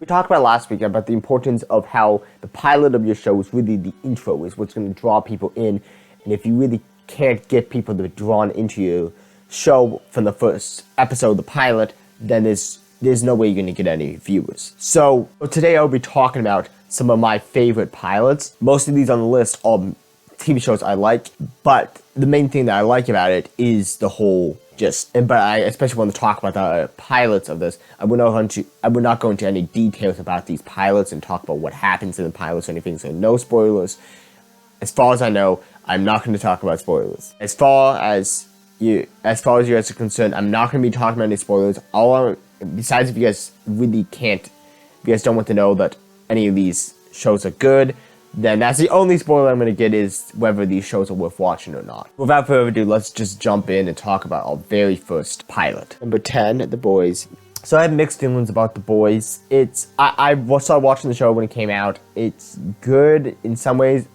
We talked about last week about the importance of how the pilot of your show is really the intro, is what's going to draw people in. And if you really can't get people to be drawn into your show from the first episode, the pilot, then there's no way you're going to get any viewers. So today I'll be talking about some of my favorite pilots. Most of these on the list are TV shows I like, but the main thing that I like about it is the whole but I especially want to talk about the pilots of this. I would not go into any details about these pilots and talk about what happens in the pilots or anything, so no spoilers. As far as I know, I'm not going to talk about spoilers. As far as you guys are concerned, I'm not going to be talking about any spoilers. Besides, if you guys really can't, if you guys don't want to know that any of these shows are good, then that's the only spoiler I'm going to get, is whether these shows are worth watching or not. Without further ado, let's just jump in and talk about our very first pilot. Number 10, The Boys. So I have mixed feelings about The Boys. I started watching the show when it came out. It's good in some ways.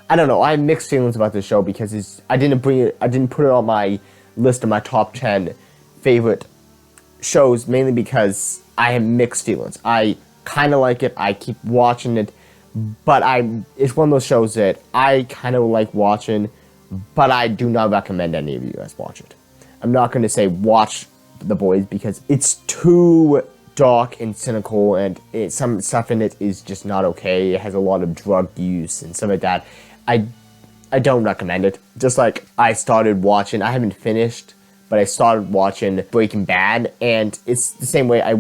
I don't know. I have mixed feelings about the show because I didn't put it on my list of my top 10 favorite shows, mainly because I have mixed feelings. I kind of like it. I keep watching it. But it's one of those shows that I kind of like watching, but I do not recommend any of you guys watch it. I'm not going to say watch The Boys because it's too dark and cynical, and some stuff in it is just not okay. It has a lot of drug use and stuff like that. I don't recommend it. Just like I haven't finished, but I started watching Breaking Bad, and it's the same way. I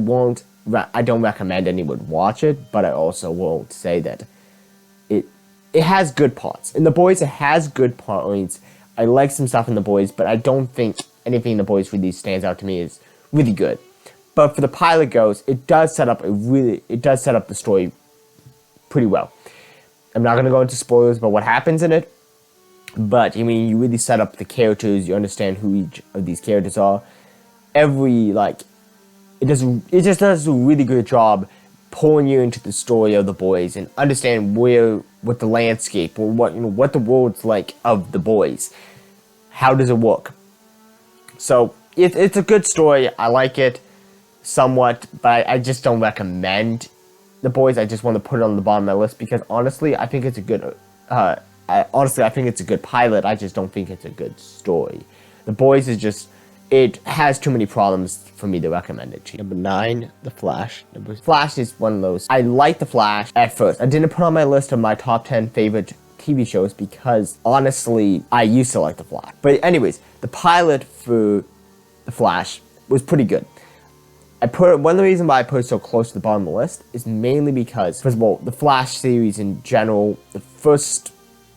don't recommend anyone watch it, but I also won't say that it has good parts. In The Boys, it has good points. I like some stuff in The Boys, but I don't think anything in The Boys really stands out to me as really good. But for the pilot goes, it does set up the story pretty well. I'm not going to go into spoilers about what happens in it, but I mean, you really set up the characters. You understand who each of these characters are. It just does a really good job pulling you into the story of The Boys and understand what the landscape or what the world's like of The Boys. How does it work? So it's a good story. I like it somewhat, but I just don't recommend The Boys. I just want to put it on the bottom of my list because honestly, I think it's a good. I think it's a good pilot. I just don't think it's a good story. The Boys is just. It has too many problems for me to recommend it to you. Number 9, The Flash. Flash is one of those. I like The Flash at first. I didn't put on my list of my top 10 favorite TV shows because, honestly, I used to like The Flash. But anyways, the pilot for The Flash was pretty good. One of the reasons why I put it so close to the bottom of the list is mainly because, first of all, the Flash series in general, the first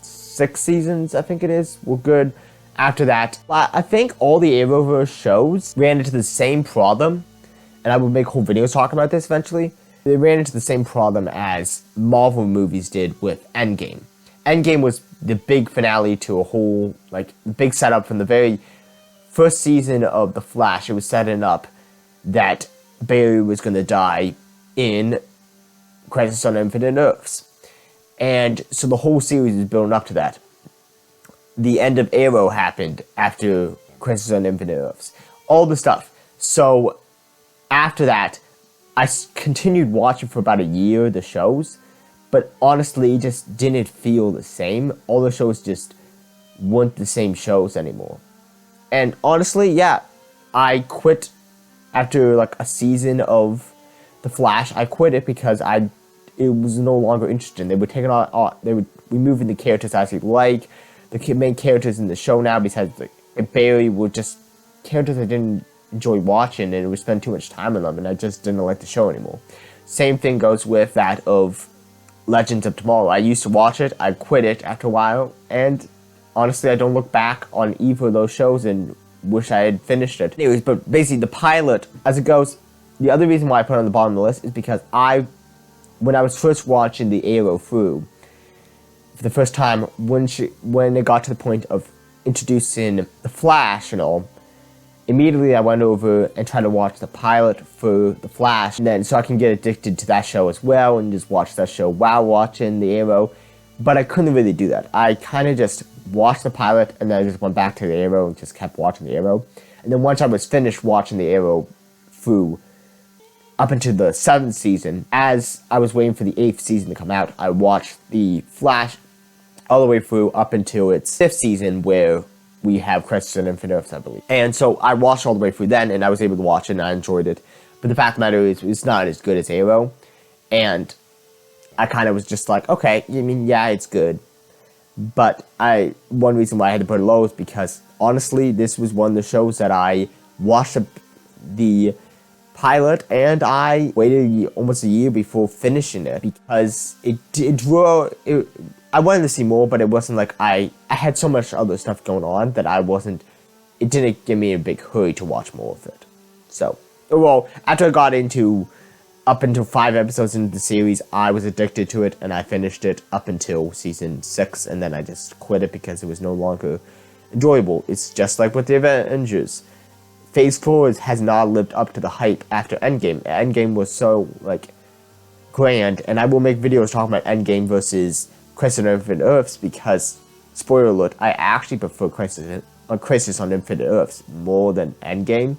6 seasons, I think it is, were good. After that, I think all the Arrowverse shows ran into the same problem, and I will make whole videos talking about this eventually. They ran into the same problem as Marvel movies did with Endgame. Endgame was the big finale to a whole, big setup from the very first season of The Flash. It was setting up that Barry was going to die in Crisis on Infinite Earths. And so the whole series is building up to that. The end of Arrow happened after Crisis on Infinite Earths. All the stuff. So, after that, I continued watching for about a year, the shows. But honestly, it just didn't feel the same. All the shows just weren't the same shows anymore. And honestly, yeah, I quit after a season of The Flash. I quit it because it was no longer interesting. They were removing the characters I actually like. The main characters in the show now, besides Barry, were just characters I didn't enjoy watching, and it would spend too much time on them, and I just didn't like the show anymore. Same thing goes with that of Legends of Tomorrow. I used to watch it, I quit it after a while, and honestly, I don't look back on either of those shows and wish I had finished it. Anyways, but basically, the pilot, as it goes, the other reason why I put it on the bottom of the list is because when I was first watching the Arrow through, for the first time, when it got to the point of introducing The Flash and all, immediately I went over and tried to watch the pilot for The Flash, and then so I can get addicted to that show as well and just watch that show while watching the Arrow. But I couldn't really do that. I kind of just watched the pilot, and then I just went back to the Arrow and just kept watching the Arrow. And then once I was finished watching the Arrow through, up into the 7th season. As I was waiting for the 8th season to come out, I watched The Flash all the way through up until its 5th season, where we have Crisis on Infinite Earths, I believe. And so I watched all the way through then, and I was able to watch it, and I enjoyed it. But the fact of the matter is, it's not as good as Arrow. And I kind of was just like, okay, I mean, yeah, it's good. But one reason why I had to put it low is because, honestly, this was one of the shows that I watched the pilot, and I waited almost a year before finishing it, because I wanted to see more, but it wasn't like I had so much other stuff going on that it didn't give me a big hurry to watch more of it. So, well, after I got up until 5 episodes into the series, I was addicted to it, and I finished it up until season 6, and then I just quit it because it was no longer enjoyable. It's just like with the Avengers. Phase 4 has not lived up to the hype after Endgame. Endgame was so, grand, and I will make videos talking about Endgame versus Crisis on Infinite Earths, because, spoiler alert, I actually prefer Crisis on Infinite Earths more than Endgame,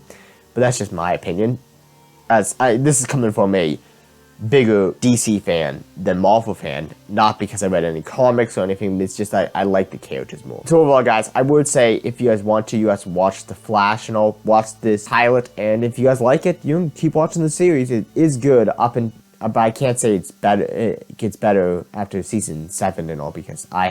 but that's just my opinion. This is coming from a bigger DC fan than Marvel fan, not because I read any comics or anything, it's just I like the characters more. So overall, guys, I would say if you guys want to, you guys watch The Flash and all, watch this pilot, and if you guys like it, you can keep watching the series. It is good but I can't say it's better. It gets better after season 7 and all, because I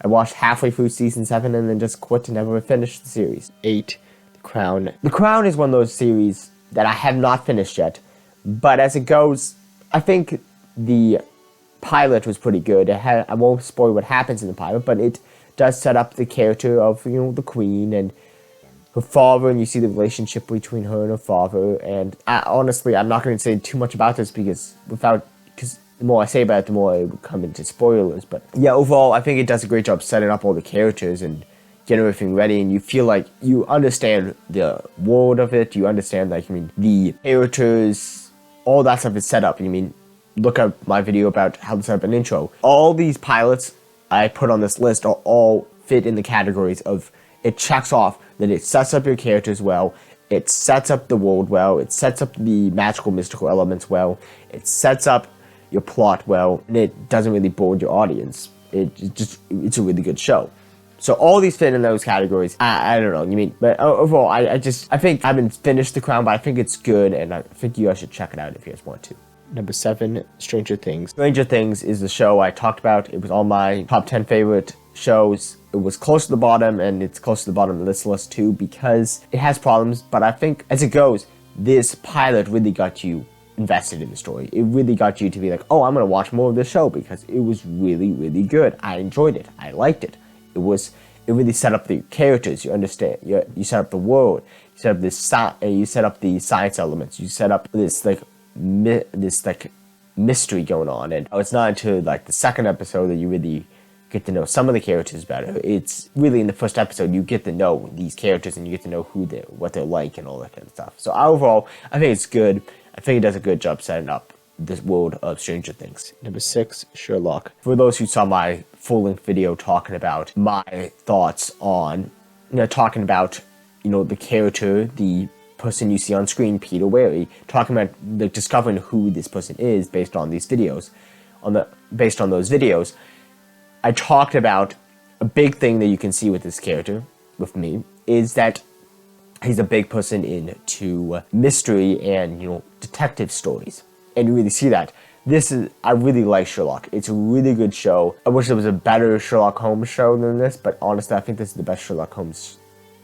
watched halfway through season 7 and then just quit and never finished the series. 8, The Crown. The Crown is one of those series that I have not finished yet, but as it goes, I think the pilot was pretty good. I won't spoil what happens in the pilot, but it does set up the character of, the Queen and her father, and you see the relationship between her and her father. And honestly, I'm not going to say too much about this because the more I say about it, the more I would come into spoilers. But yeah, overall, I think it does a great job setting up all the characters and getting everything ready, and you feel like you understand the world of it. You understand, the characters, all that stuff is set up. Look at my video about how to set up an intro. All these pilots I put on this list are all fit in the categories of, it checks off that it sets up your characters well, it sets up the world well, it sets up the magical, mystical elements well, it sets up your plot well, and it doesn't really bore your audience. It's a really good show. So all these fit in those categories. I don't know, but overall, I think I haven't finished The Crown, but I think it's good, and I think you guys should check it out if you guys want to. Number 7, Stranger Things. Stranger Things is the show I talked about. It was on my top 10 favorite shows. It was close to the bottom, and it's close to the bottom of this list too, because it has problems, but I think as it goes, this pilot really got you invested in the story. It really got you to be like, oh, I'm going to watch more of this show, because it was really, really good. I enjoyed it. I liked it. It really set up the characters. You understand. You set up the world. You set up you set up the science elements. You set up this mystery going on. And it's not until the second episode that you really get to know some of the characters better. It's really in the first episode you get to know these characters, and you get to know what they're like and all that kind of stuff. So overall, I think it's good. I think it does a good job setting up this world of Stranger Things. Number 6, Sherlock. For those who saw my full-length video talking about my thoughts on, talking about, the character, the person you see on screen, Peter Wary, talking about discovering who this person is based on these videos, based on those videos, I talked about a big thing that you can see with this character, with me, is that he's a big person into mystery and, detective stories. And you really see that. I really like Sherlock. It's a really good show. I wish there was a better Sherlock Holmes show than this, but honestly, I think this is the best Sherlock Holmes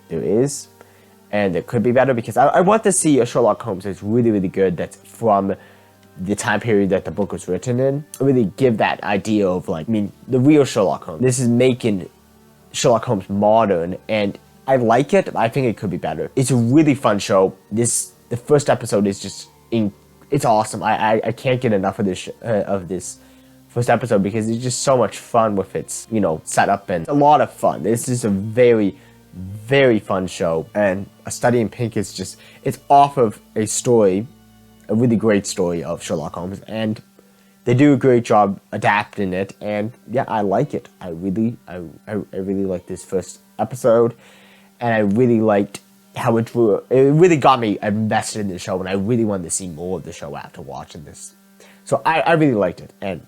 there is. And it could be better, because I want to see a Sherlock Holmes that's really, really good, that's from the time period that the book was written in. Really give that idea of, the real Sherlock Holmes. This is making Sherlock Holmes modern, and I like it, but I think it could be better. It's a really fun show. The first episode is just it's awesome. I can't get enough of this first episode, because it's just so much fun with its setup, and a lot of fun. This is a very, very fun show, and A Study in Pink is it's off of a story, a really great story of Sherlock Holmes, and they do a great job adapting it, and yeah, I like it. I really like this first episode, and I really liked how it drew. It really got me invested in the show, and I really wanted to see more of the show after watching this. So I really liked it, and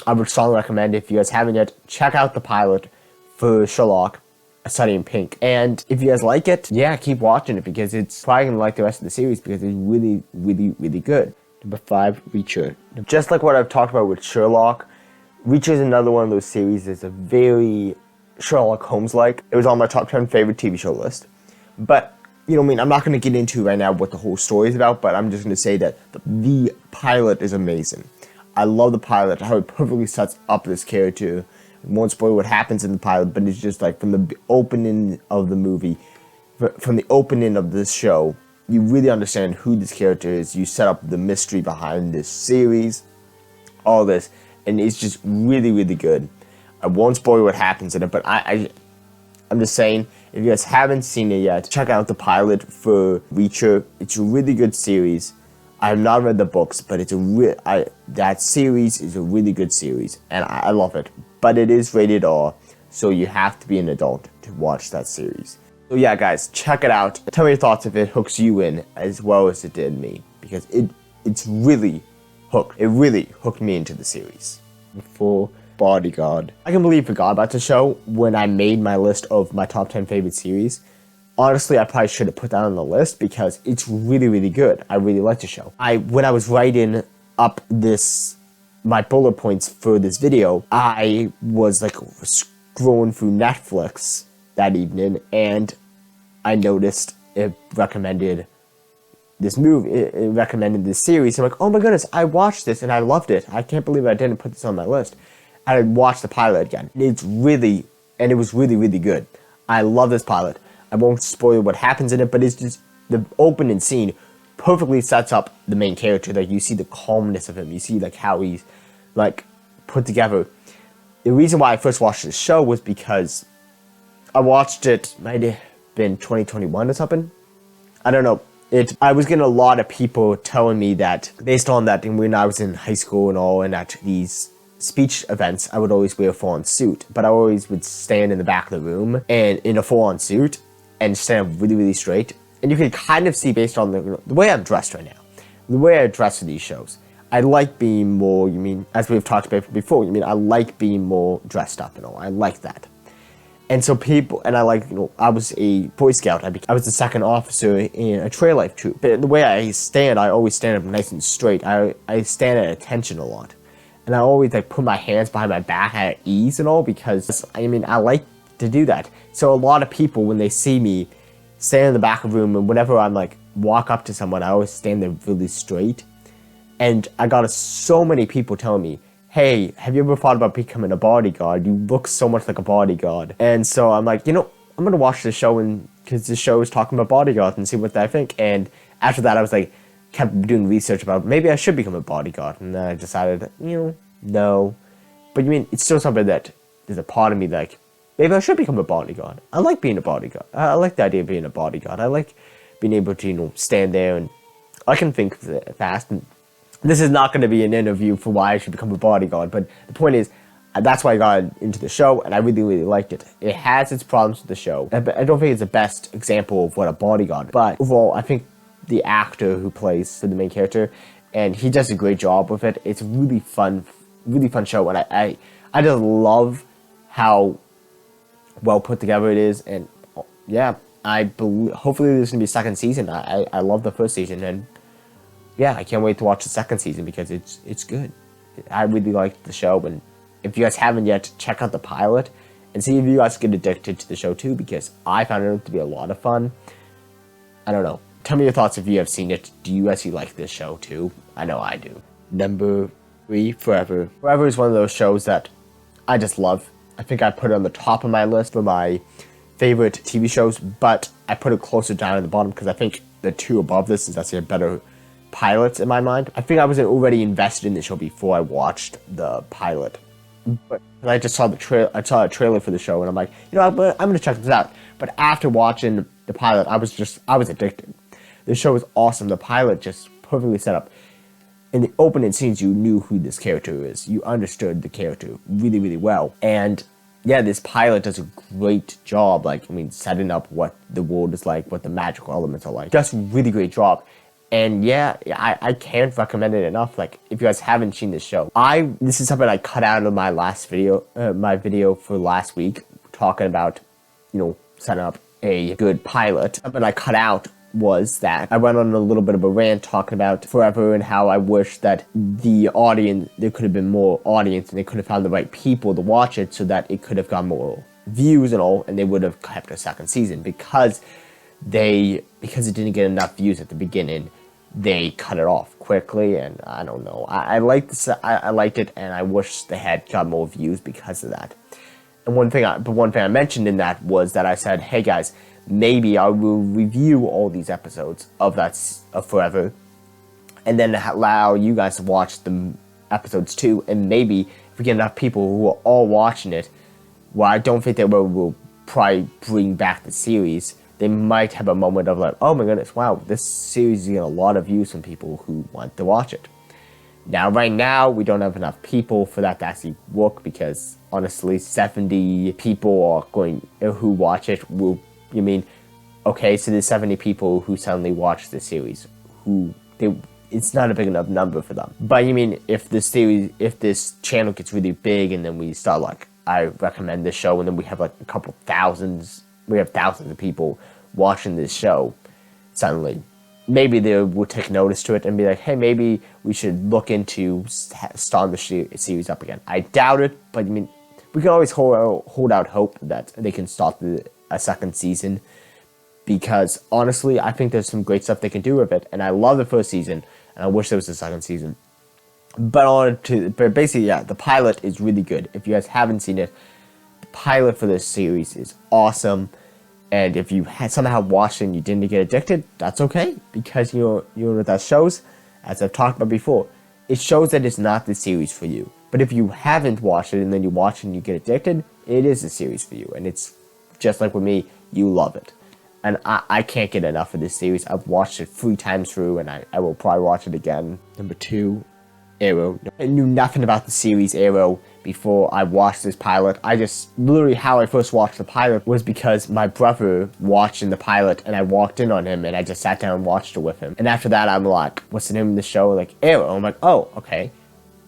I would strongly recommend, if you guys haven't yet, check out the pilot for Sherlock, A Study in Pink. And if you guys like it, yeah, keep watching it, because it's probably going to like the rest of the series, because it's really, really, really good. Number 5, Reacher. Just like what I've talked about with Sherlock, Reacher is another one of those series that's a very Sherlock Holmes-like. It was on my top 10 favorite TV show list. But, you know what I mean, I'm not going to get into right now what the whole story is about, but I'm just going to say that the pilot is amazing. I love the pilot, how it perfectly sets up this character. I won't spoil what happens in the pilot, but it's just like from the opening of the movie, from the opening of this show, you really understand who this character is. You set up the mystery behind this series, all this, and it's just really, really good. I won't spoil what happens in it, but I'm just saying, if you guys haven't seen it yet, check out the pilot for Reacher. It's a really good series. I have not read the books, but that series is a really good series, and I love it. But it is rated R, so you have to be an adult to watch that series. So yeah, guys, check it out. Tell me your thoughts if it hooks you in as well as it did me, because it's really hooked. It really hooked me into the series. For Bodyguard, I can believe I forgot about the show when I made my list of my top 10 favorite series. Honestly, I probably should have put that on the list, because it's really, really good. I really like the show. When I was writing up my bullet points for this video, I was like scrolling through Netflix that evening, and I noticed it recommended this movie. It recommended this series. I'm like, oh my goodness, I watched this and I loved it. I can't believe I didn't put this on my list. And I watched the pilot again. It was really, really good. I love this pilot. I won't spoil what happens in it, but it's just the opening scene perfectly sets up the main character. Like, you see the calmness of him. You see like how he's like put together. The reason why I first watched this show was because I watched it, might have been 2021 or something. I don't know. I was getting a lot of people telling me that, based on that, when I was in high school and all, and at these speech events, I would always wear a full-on suit, but I always would stand in the back of the room and in a full-on suit and stand up really, really straight. And you can kind of see, based on the way I'm dressed right now, the way I dress for these shows, I like being more, as we've talked about before, I like being more dressed up and all. I like that. And so I was a Boy Scout. I was the second officer in a trail life troop. But the way I stand, I always stand up nice and straight. I stand at attention a lot. And I always put my hands behind my back at ease and all, because I like to do that. So a lot of people, when they see me stand in the back of the room, and whenever I'm walk up to someone, I always stand there really straight. And I got so many people telling me, hey, have you ever thought about becoming a bodyguard? You look so much like a bodyguard. And so I'm like, I'm going to watch the show, because the show is talking about bodyguards, and see what I think. And after that, I was kept doing research about maybe I should become a bodyguard. And then I decided, no. But it's still something that there's a part of me maybe I should become a bodyguard. I like being a bodyguard. I like the idea of being a bodyguard. I like being able to, stand there, and I can think fast. And this is not going to be an interview for why I should become a bodyguard, but the point is, that's why I got into the show, and I really, really liked it. It has its problems with the show. I don't think it's the best example of what a bodyguard is, but overall, I think the actor who plays the main character, and he does a great job with it. It's a really fun show, and I just love how well put together it is, and yeah, hopefully there's going to be a second season. I love the first season, and yeah, I can't wait to watch the second season, because it's good. I really liked the show, and if you guys haven't yet, check out the pilot and see if you guys get addicted to the show too, because I found it to be a lot of fun. I don't know. Tell me your thoughts if you have seen it. Do you actually like this show too? I know I do. Number 3, Forever. Forever is one of those shows that I just love. I think I put it on the top of my list for my favorite TV shows, but I put it closer down at the bottom, because I think the two above this is actually a better pilots in my mind. I think I was already invested in the show before I watched the pilot, but I just saw I saw a trailer for the show, and I'm like, I'm gonna check this out. But after watching the pilot, I was addicted. The show was awesome. The pilot just perfectly set up. In the opening scenes, you knew who this character is. You understood the character really, really well, and yeah, this pilot does a great job, setting up what the world is like, what the magical elements are like. Does a really great job. And yeah, I can't recommend it enough. Like, if you guys haven't seen this show, this is something I cut out of my last video, my video for last week, talking about, setting up a good pilot. Something I cut out was that I went on a little bit of a rant talking about Forever and how I wish that there could have been more audience and they could have found the right people to watch it so that it could have got more views and all, and they would have kept a second season because it didn't get enough views at the beginning. They cut it off quickly, and I don't know. I liked it, and I wish they had got more views because of that. And one thing I mentioned in that was that I said, hey guys, maybe I will review all these episodes of Forever, and then allow you guys to watch the episodes too. And maybe if we get enough people who are all watching it, well, I don't think they will probably bring back the series. They might have a moment of like, oh my goodness, wow, this series is getting a lot of views from people who want to watch it. Now, right now, we don't have enough people for that to actually work because, honestly, 70 people who watch it okay, so there's 70 people who suddenly watch the series, it's not a big enough number for them. But if this channel gets really big and then we start like, I recommend this show, and then we have like thousands of people watching this show, suddenly maybe they will take notice to it and be like, hey, maybe we should look into starting the series up again. I doubt it, but we can always hold out hope that they can start a second season, because honestly, I think there's some great stuff they can do with it, and I love the first season, and I wish there was a second season. But basically, yeah, the pilot is really good. If you guys haven't seen it, the pilot for this series is awesome. And if you somehow watched it and you didn't get addicted, that's okay, because you know what that shows, as I've talked about before, it shows that it's not the series for you. But if you haven't watched it and then you watch it and you get addicted, it is a series for you. And it's just like with me, you love it. And I can't get enough of this series. I've watched it 3 times through, and I will probably watch it again. Number 2, Arrow. I knew nothing about the series Arrow before I watched this pilot. Literally how I first watched the pilot was because my brother watched in the pilot, and I walked in on him, and I just sat down and watched it with him. And after that, I'm like, what's the name of the show? Like, Arrow. I'm like, oh, okay.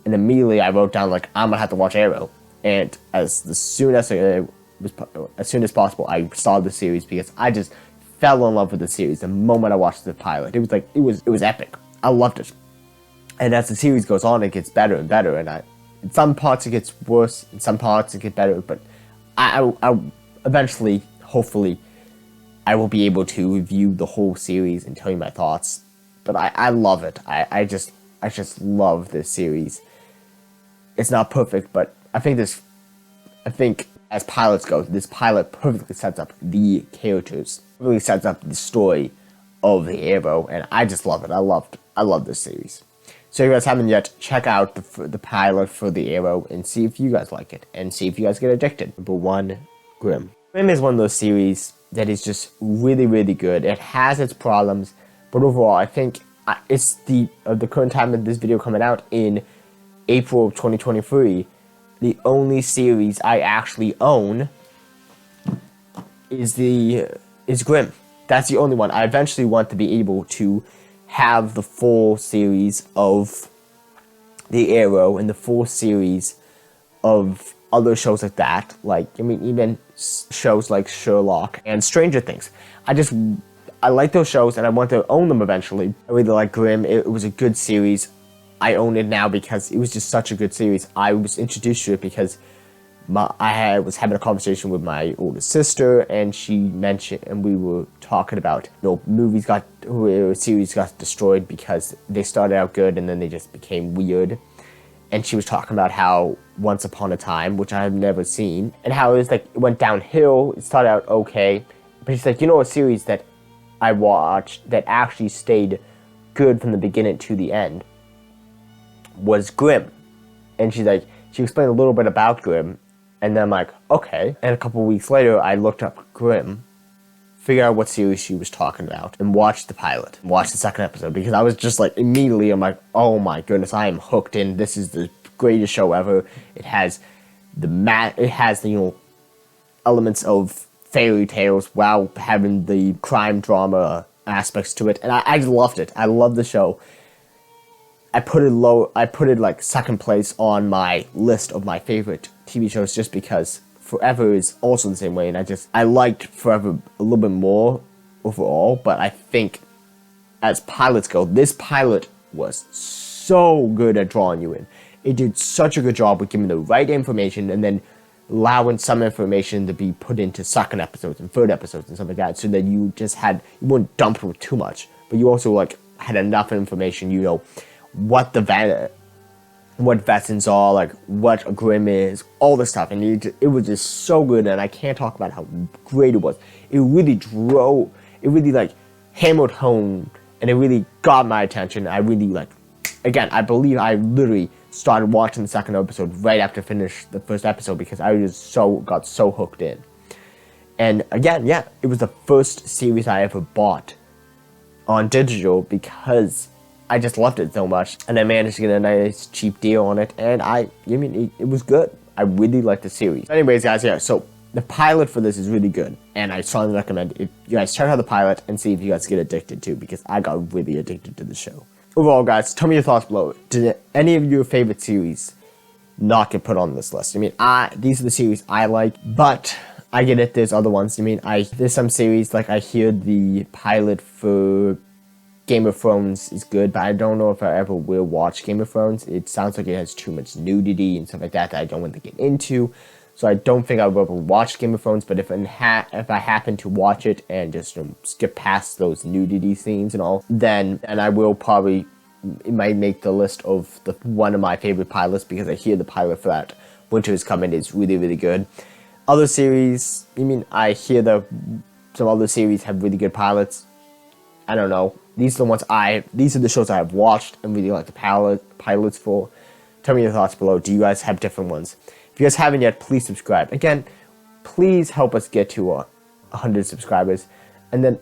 And immediately I wrote down, like, I'm gonna have to watch Arrow. And as soon as possible, I saw the series because I just fell in love with the series the moment I watched the pilot. It was epic. I loved it. And as the series goes on, it gets better and better. And in some parts it gets worse, in some parts it gets better. But I eventually, hopefully, I will be able to review the whole series and tell you my thoughts. But I love it. I just love this series. It's not perfect, but I think as pilots go, this pilot perfectly sets up the characters, really sets up the story of the Arrow, and I just love it. I love this series. So if you guys haven't yet, check out the pilot for the Arrow and see if you guys like it, and see if you guys get addicted. Number 1, Grimm. Grimm is one of those series that is just really, really good. It has its problems, but overall, I think it's the current time of this video coming out in April of 2023. The only series I actually own is Grimm. That's the only one. I eventually want to be able to have the full series of the Arrow and the full series of other shows like that. Even shows like Sherlock and Stranger Things. I like those shows and I want to own them eventually. I really like Grimm. It was a good series. I own it now because it was just such a good series. I was introduced to it because I was having a conversation with my older sister, and she mentioned, and we were talking about, series got destroyed because they started out good and then they just became weird. And she was talking about how Once Upon a Time, which I have never seen, and how it went downhill. It started out okay, but she's like, a series that I watched that actually stayed good from the beginning to the end was Grimm. And she explained a little bit about Grimm, and then I'm like, okay. And a couple weeks later, I looked up Grimm, figured out what series she was talking about, and watched the pilot, watched the second episode, because I was just immediately, I'm like, oh my goodness, I am hooked in. This is the greatest show ever. It has elements of fairy tales while having the crime drama aspects to it, and I just loved it. I love the show. I put it like second place on my list of my favorite TV shows just because Forever is also the same way, and I liked Forever a little bit more overall, but I think as pilots go, this pilot was so good at drawing you in. It did such a good job with giving the right information and then allowing some information to be put into second episodes and third episodes and stuff like that, so that you weren't dumped with too much, but you also like had enough information, you know, what vessels are, like what a Grimm is, all this stuff, and it was just so good, and I can't talk about how great it was. It really like hammered home, and it really got my attention. I really like, again, I believe I literally started watching the second episode right after I finished the first episode because I just got so hooked in. And again, yeah, it was the first series I ever bought on digital because I just loved it so much, and I managed to get a nice cheap deal on it, and it was good. I really liked the series. Anyways, guys, yeah, so the pilot for this is really good, and I strongly recommend it. You guys check out the pilot and see if you guys get addicted to, because I got really addicted to the show. Overall, guys, tell me your thoughts below. Did any of your favorite series not get put on this list? These are the series I like, but I get it, there's other ones. There's some series, like I hear the pilot for Game of Thrones is good, but I don't know if I ever will watch Game of Thrones. It sounds like it has too much nudity and stuff like that I don't want to get into. So I don't think I will ever watch Game of Thrones, but if I happen to watch it and just skip past those nudity scenes and all, then I will probably, it might make the list of one of my favorite pilots, because I hear the pilot for that Winter is Coming is really, really good. Other series, I hear some other series have really good pilots. I don't know. These are the shows I have watched and really like the pilots for. Tell me your thoughts below. Do you guys have different ones? If you guys haven't yet, please subscribe. Again, please help us get to 100 subscribers. And then,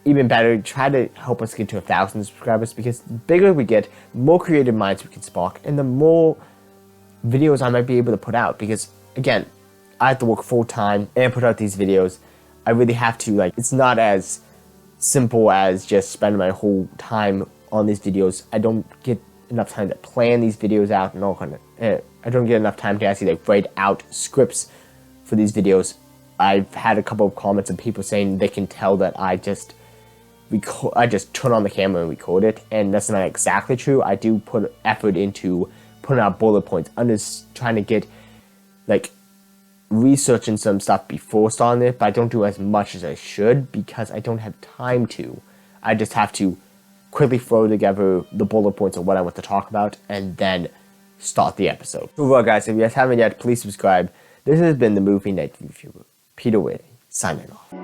even better, try to help us get to 1,000 subscribers, because the bigger we get, the more creative minds we can spark, and the more videos I might be able to put out. Because, again, I have to work full-time and put out these videos. I really have to, it's not as simple as just spending my whole time on these videos. I don't get enough time to plan these videos out and all kind of. I don't get enough time to actually write out scripts for these videos. I've had a couple of comments of people saying they can tell that I just turn on the camera and record it, and that's not exactly true. I do put effort into putting out bullet points. I'm just trying to get researching some stuff before starting it, but I don't do as much as I should because I don't have time to. I just have to quickly throw together the bullet points of what I want to talk about and then start the episode. Overall, guys, if you guys haven't yet, please subscribe. This has been the Movie Night Reviewer, Peter Whitney, signing off.